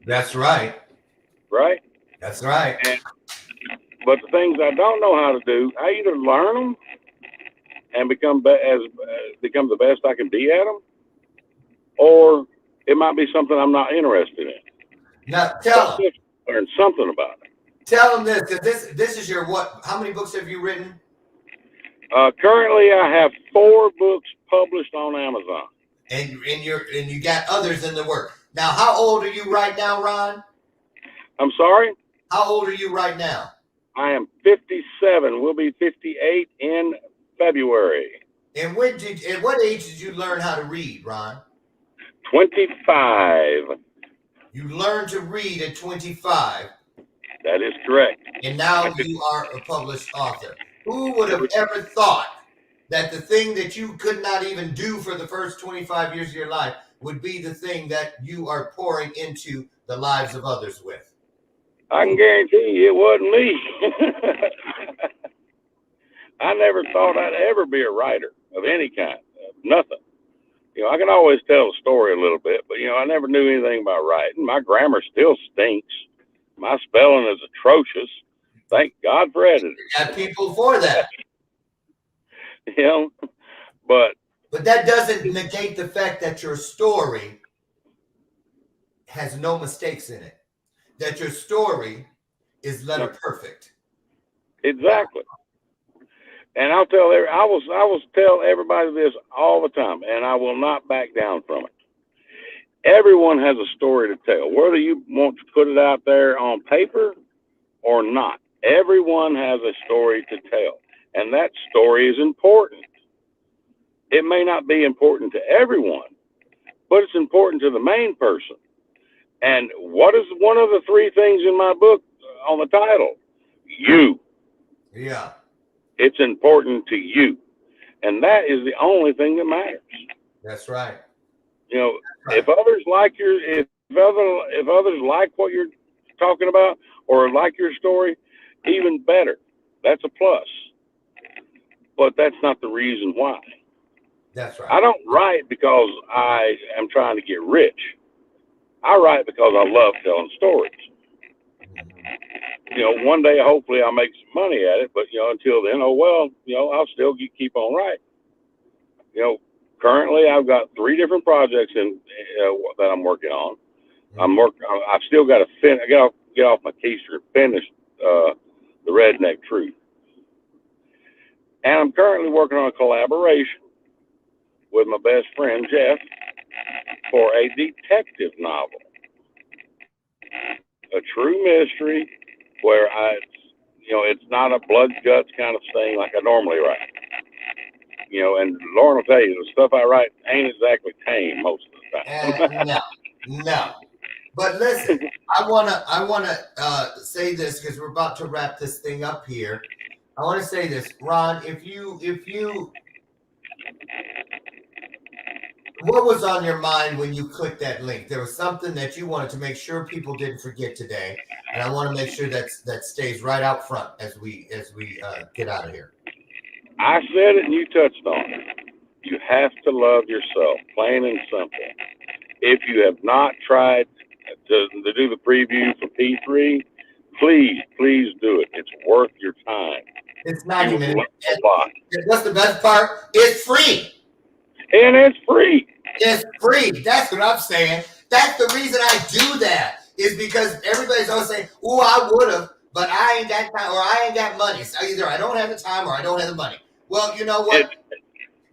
That's right. Right? That's right. But the things I don't know how to do, I either learn them and become the best I can be at them, or it might be something I'm not interested in. Now tell them. Learn something about it. Tell them this. This is your what? How many books have you written? Currently, I have 4 books published on Amazon. And you got others in the work. Now, how old are you right now, Ron? I'm sorry? How old are you right now? I am 57. We'll be 58 in February. And at what age did you learn how to read, Ron? 25. You learned to read at 25. That is correct. And now you are a published author. Who would have ever thought that the thing that you could not even do for the first 25 years of your life would be the thing that you are pouring into the lives of others with? I can guarantee you it wasn't me. I never thought I'd ever be a writer of any kind. Nothing. I can always tell a story a little bit, but, I never knew anything about writing. My grammar still stinks. My spelling is atrocious. Thank God for editors. Got people for that. But that doesn't negate the fact that your story has no mistakes in it. That your story is letter perfect. Exactly. And I will tell everybody this all the time, and I will not back down from it. Everyone has a story to tell, whether you want to put it out there on paper or not. Everyone has a story to tell, and that story is important. It may not be important to everyone, but it's important to the main person. And what is one of the three things in my book on the title? You. Yeah. It's important to you. And that is the only thing that matters. That's right. You know, Right. if others like what you're talking about or like your story, even better. That's a plus. But that's not the reason why. That's right. I don't write because I am trying to get rich. I write because I love telling stories. You know, one day hopefully I'll make some money at it, but you know, until then, oh well, you know, I'll still keep on writing. You know, currently I've got 3 different projects that I'm working on. I've still got to get off my keister and finish the Redneck Truth, and I'm currently working on a collaboration with my best friend Jeff for a detective novel, a true mystery where it's not a blood guts kind of thing like I normally write. You know, and Lauren will tell you the stuff I write ain't exactly tame most of the time. No. But listen, I wanna say this because we're about to wrap this thing up here. I want to say this, Ron. If you, what was on your mind when you clicked that link? There was something that you wanted to make sure people didn't forget today, and I want to make sure that stays right out front as we get out of here. I said it and you touched on it. You have to love yourself, plain and simple. If you have not tried to do the preview for P3, please do it. It's worth your time. It's 90 You will minutes. learn a lot. What's the best part? It's free. And it's free. It's free. That's what I'm saying. That's the reason I do that, is because everybody's always saying, "Oh, I would have, but I ain't got time or I ain't got money." So either I don't have the time or I don't have the money. Well, you know what?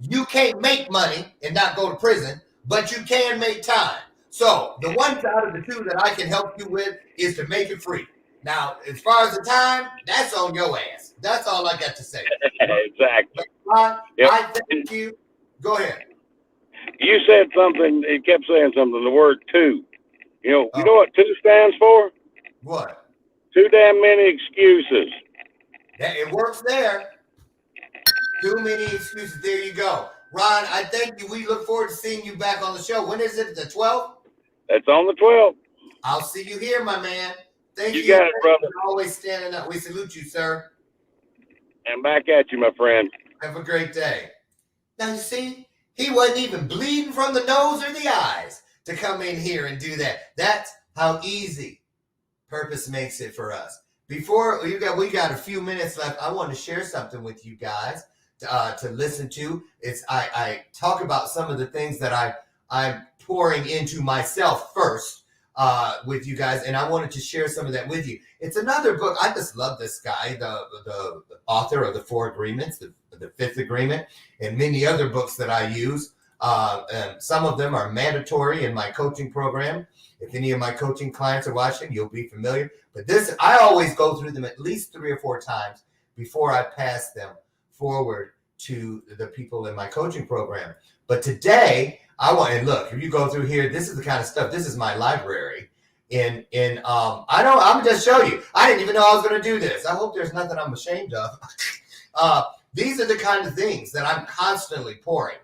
You can't make money and not go to prison, but you can make time. So the one out of the two that I can help you with is to make it free. Now, as far as the time, that's on your ass. That's all I got to say. Exactly. Ron, Yep. I thank you. Go ahead. You said something. It kept saying something. The word "two." You know Oh. what "two" stands for? What? Too damn many excuses. It works there. Too many excuses. There you go. Ron, I thank you. We look forward to seeing you back on the show. When is it? The 12th? That's on the 12th. I'll see you here, my man. Thank you. You got it, brother. For always standing up. We salute you, sir. And back at you, my friend. Have a great day. Now, you see, he wasn't even bleeding from the nose or the eyes to come in here and do that. That's how easy purpose makes it for us. Before we got a few minutes left, I want to share something with you guys to listen to. I talk about some of the things that I'm pouring into myself first with you guys, and I wanted to share some of that with you. It's another book. I just love this guy, the author of the 4 Agreements, the 5th Agreement, and many other books that I use. And some of them are mandatory in my coaching program. If any of my coaching clients are watching, you'll be familiar. But this, I always go through them at least 3 or 4 times before I pass them forward to the people in my coaching program. But today, and look, if you go through here, this is the kind of stuff. This is my library. I'm just show you. I didn't even know I was going to do this. I hope there's nothing I'm ashamed of. These are the kind of things that I'm constantly pouring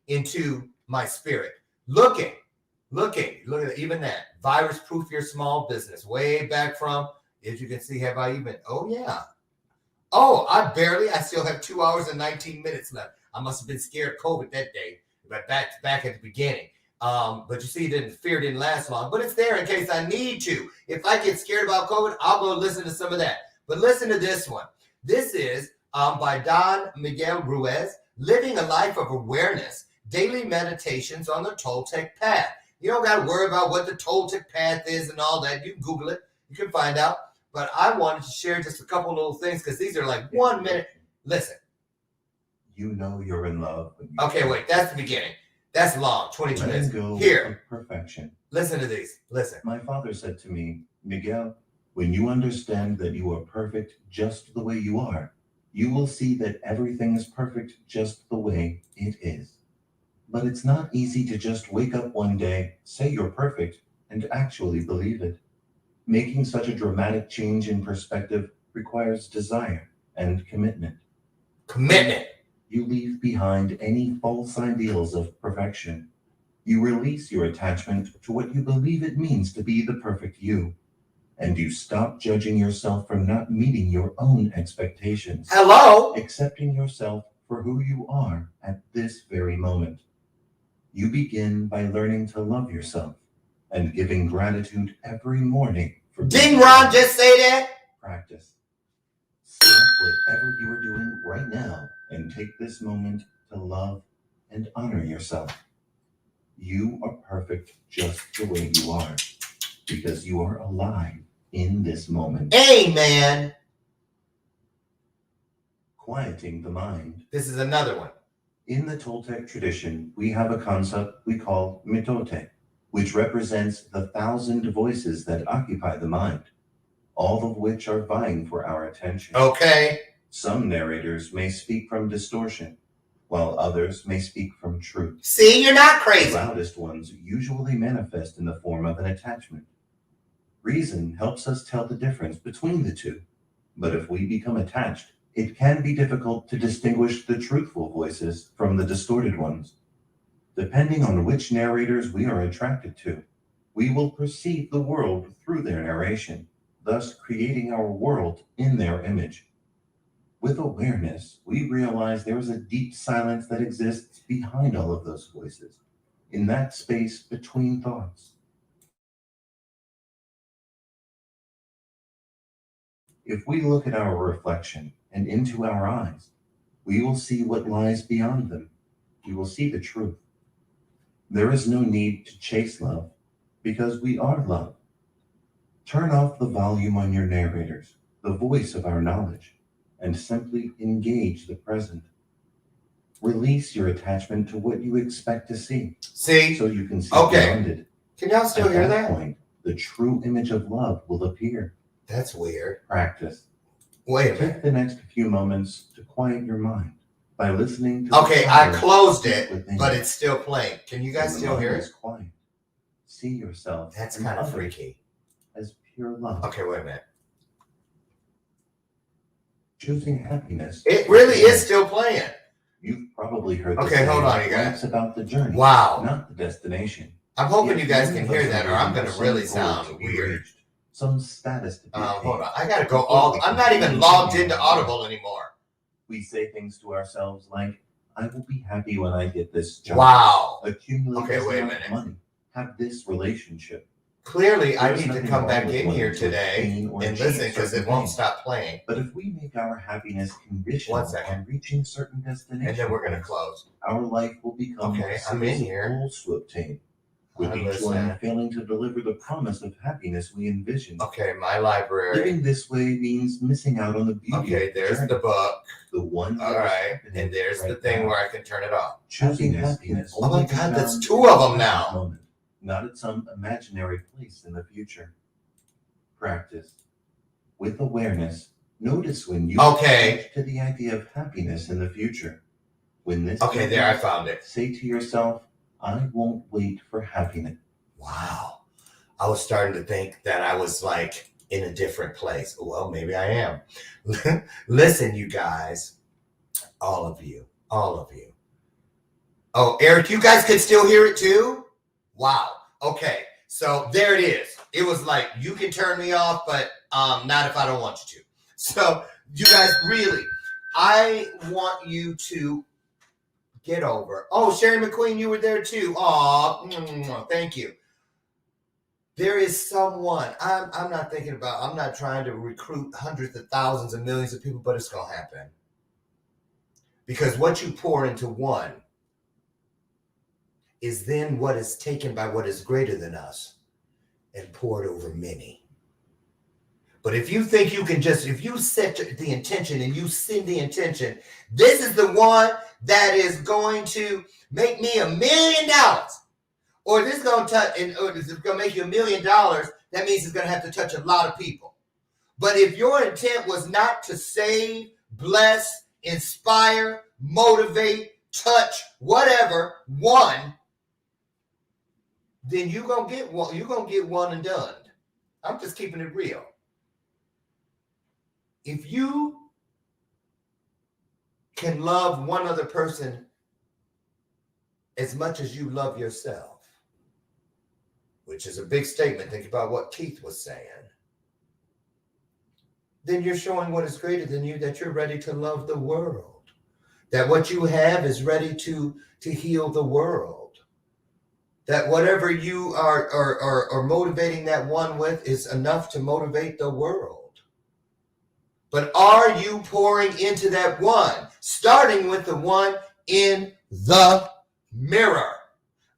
into my spirit. Looking, look at even that. Virus proof your small business. Way back from, as you can see, I still have 2 hours and 19 minutes left. I must have been scared of COVID that day, but back at the beginning. But you see, fear didn't last long, but it's there in case I need to. If I get scared about COVID, I'll go listen to some of that. But listen to this one. This is by Don Miguel Ruiz, Living a Life of Awareness, Daily Meditations on the Toltec Path. You don't got to worry about what the Toltec Path is and all that. You can Google it. You can find out. But I wanted to share just a couple little things because these are like 1 minute. Listen. You know you're in love. Okay, wait. That's the beginning. That's long. 22 minutes. Go here. Perfection. Listen to these. Listen. My father said to me, Miguel, when you understand that you are perfect just the way you are, you will see that everything is perfect just the way it is. But it's not easy to just wake up one day, say you're perfect, and actually believe it. Making such a dramatic change in perspective requires desire and commitment. Commitment. You leave behind any false ideals of perfection. You release your attachment to what you believe it means to be the perfect you. And you stop judging yourself for not meeting your own expectations. Hello? Accepting yourself for who you are at this very moment. You begin by learning to love yourself and giving gratitude every morning for Didn't Ron just say that? practice. Stop whatever you are doing right now and take this moment to love and honor yourself. You are perfect just the way you are because you are alive in this moment. Amen. Quieting the mind. This is another one. In the Toltec tradition, we have a concept we call mitote, which represents the 1,000 voices that occupy the mind, all of which are vying for our attention. Okay. Some narrators may speak from distortion, while others may speak from truth. See, you're not crazy. The loudest ones usually manifest in the form of an attachment. Reason helps us tell the difference between the two, but if we become attached, it can be difficult to distinguish the truthful voices from the distorted ones. Depending on which narrators we are attracted to, we will perceive the world through their narration, thus creating our world in their image. With awareness, we realize there is a deep silence that exists behind all of those voices, in that space between thoughts. If we look at our reflection and into our eyes, we will see what lies beyond them. We will see the truth. There is no need to chase love because we are love. Turn off the volume on your narrators, the voice of our knowledge, and simply engage the present. Release your attachment to what you expect to see. See? So you can see Okay. beyond it. Can y'all still hear At that? point, the true image of love will appear. That's weird. Practice. Wait a minute. Take the next few moments to quiet your mind by listening to Okay, I closed it, but it's still playing. Can you guys still hear it? Quiet. See yourself. That's and kind of others freaky. as pure love. Okay, wait a minute. Choosing happiness. It really is still playing. You've probably heard the Okay, saying, hold on, you guys. life's about the journey, Wow. not the destination. I'm hoping Yet you guys many can of hear us that, are or I'm waiting going to for really some goal sound to be weird. reached, some status to be Hold attained. on. I got to go all. I'm not even logged into Audible anymore. We say things to ourselves like, I will be happy when I get this job. Wow. Accumulate Okay, this wait a amount of minute. money. Have this relationship. Clearly, I There's need to nothing come wrong back with in wanting here to today obtain or and achieve listen because certain it won't things. stop playing. But if we make our happiness conditional One second. on reaching certain destinations, And then we're going to close. our life will become Okay, a I'm in series of here. goals to obtain, with each Listen. one failing to deliver the promise of happiness we envisioned. Okay, my library. Living this way means missing out on the beauty Okay, of the there's journey, the book. the one that All is right, happening and there's the right thing now. where I can turn it off. Choosing happiness. Oh my only be God, that's found 2 in the of them present now. moment, not at some imaginary place in the future. Practice. With awareness, notice when you Okay. attach to the idea of happiness in the future. When this Okay, there, I happens, found it. say to yourself, I won't wait for happiness. Wow. I was starting to think that I was like in a different place. Well, maybe I am. Listen, you guys, all of you. Oh, Eric, you guys could still hear it too? Wow. Okay. So there it is. It was like, you can turn me off, but not if I don't want you to. So you guys really, I want you to get over. Oh, Sherry McQueen, you were there too. Aw, thank you. There is someone, I'm not thinking about, I'm not trying to recruit hundreds of thousands and millions of people, but it's going to happen. Because what you pour into one is then what is taken by what is greater than us and poured over many. But if you think you can just, if you set the intention and you send the intention, this is the one that is going to make me $1 million. Or this is going to touch, or this is going to make you $1 million. That means it's going to have to touch a lot of people. But if your intent was not to save, bless, inspire, motivate, touch, whatever, one, then you're gonna get one and done. I'm just keeping it real. If you can love one other person as much as you love yourself, which is a big statement, think about what Keith was saying, then you're showing what is greater than you, that you're ready to love the world, that what you have is ready to heal the world, that whatever you are motivating that one with is enough to motivate the world. But are you pouring into that one, starting with the one in the mirror?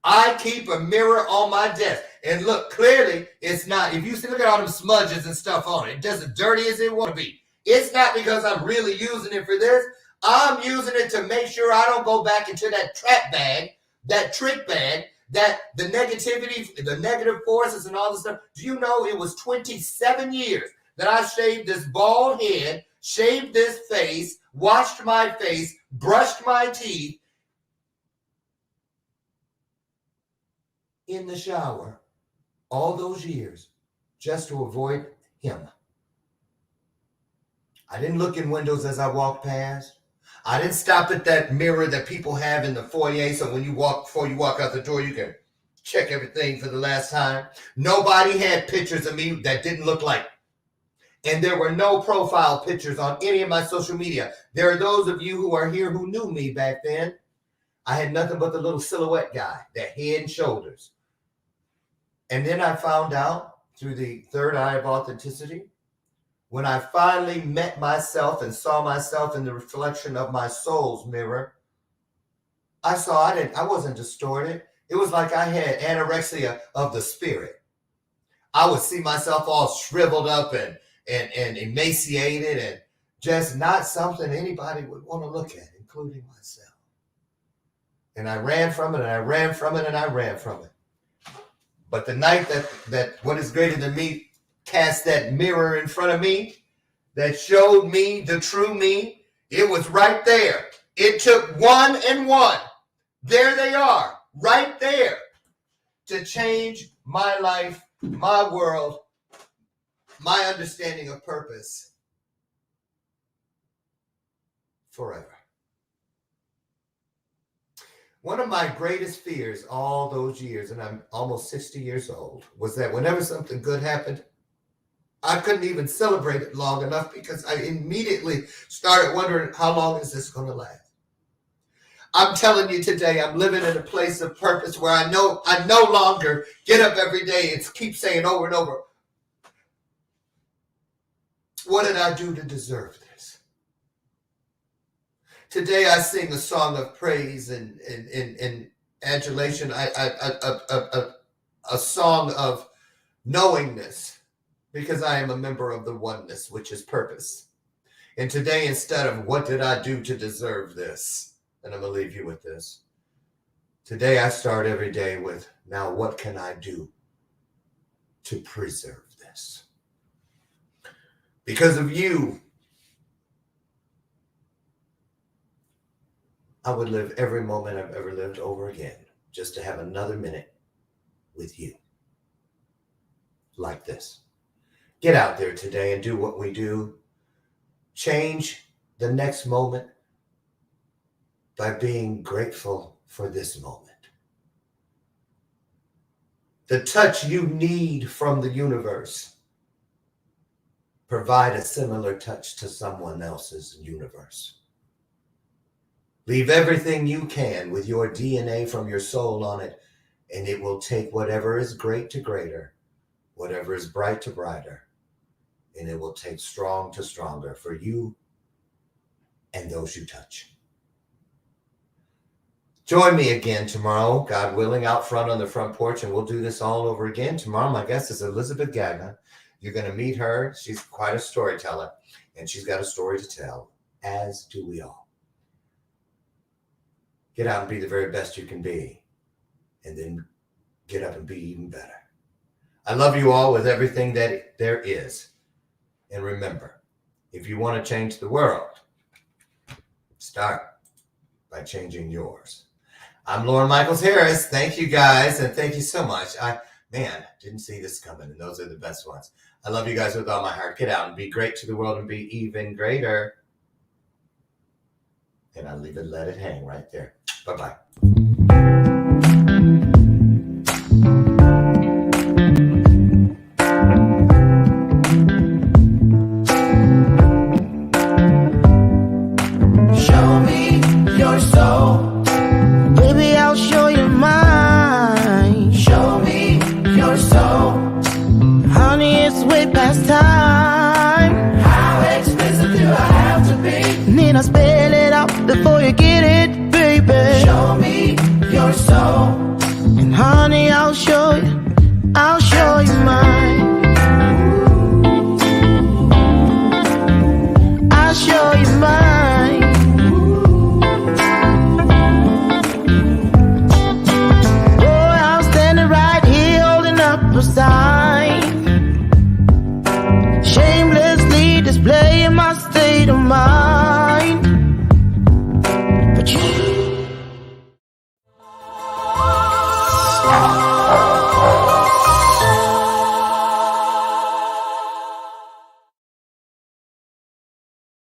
I keep a mirror on my desk. And look, clearly, it's not. If you see, look at all them smudges and stuff on it. It's just as dirty as it want to be. It's not because I'm really using it for this. I'm using it to make sure I don't go back into that trap bag, that trick bag, that the negativity, the negative forces and all this stuff. Do you know it was 27 years that I shaved this bald head, shaved this face, washed my face, brushed my teeth in the shower all those years just to avoid him. I didn't look in windows as I walked past. I didn't stop at that mirror that people have in the foyer, so when you walk, before you walk out the door, you can check everything for the last time. Nobody had pictures of me that didn't look like. And there were no profile pictures on any of my social media. There are those of you who are here who knew me back then. I had nothing but the little silhouette guy, that head and shoulders. And then I found out through the third eye of authenticity, when I finally met myself and saw myself in the reflection of my soul's mirror, I saw I wasn't distorted. It was like I had anorexia of the spirit. I would see myself all shriveled up and emaciated and just not something anybody would want to look at, including myself. And I ran from it, and I ran from it, and I ran from it. But the night that what is greater than me cast that mirror in front of me that showed me the true me, it was right there. It took one and one. There they are, right there, to change my life, my world, my understanding of purpose forever. One of my greatest fears all those years, and I'm almost 60 years old, was that whenever something good happened, I couldn't even celebrate it long enough because I immediately started wondering, how long is this going to last? I'm telling you today, I'm living in a place of purpose where I no longer get up every day and keep saying over and over, what did I do to deserve this? Today I sing a song of praise and adulation, a song of knowingness, because I am a member of the oneness, which is purpose. And today, instead of what did I do to deserve this, and I'm going to leave you with this. Today I start every day with, now what can I do to preserve this? Because of you, I would live every moment I've ever lived over again just to have another minute with you like this. Get out there today and do what we do. Change the next moment by being grateful for this moment. The touch you need from the universe, provide a similar touch to someone else's universe. Leave everything you can with your DNA from your soul on it, and it will take whatever is great to greater, whatever is bright to brighter, and it will take strong to stronger for you and those you touch. Join me again tomorrow, God willing, out front on the front porch, and we'll do this all over again. Tomorrow, my guest is Elizabeth Gagnon. You're going to meet her. She's quite a storyteller, and she's got a story to tell, as do we all. Get out and be the very best you can be, and then get up and be even better. I love you all with everything that there is. And remember, if you want to change the world, start by changing yours. I'm Lauren Michaels Harris. Thank you guys, and thank you so much. Didn't see this coming, and those are the best ones. I love you guys with all my heart. Get out and be great to the world and be even greater. And I'll let it hang right there. Bye-bye. Show me your soul. Baby, I'll show you mine. Show me your soul. Honey, it's way past time. How expensive do I have to be? Need I spell it out before you get it, baby? Show me your soul. And honey, I'll show you mine.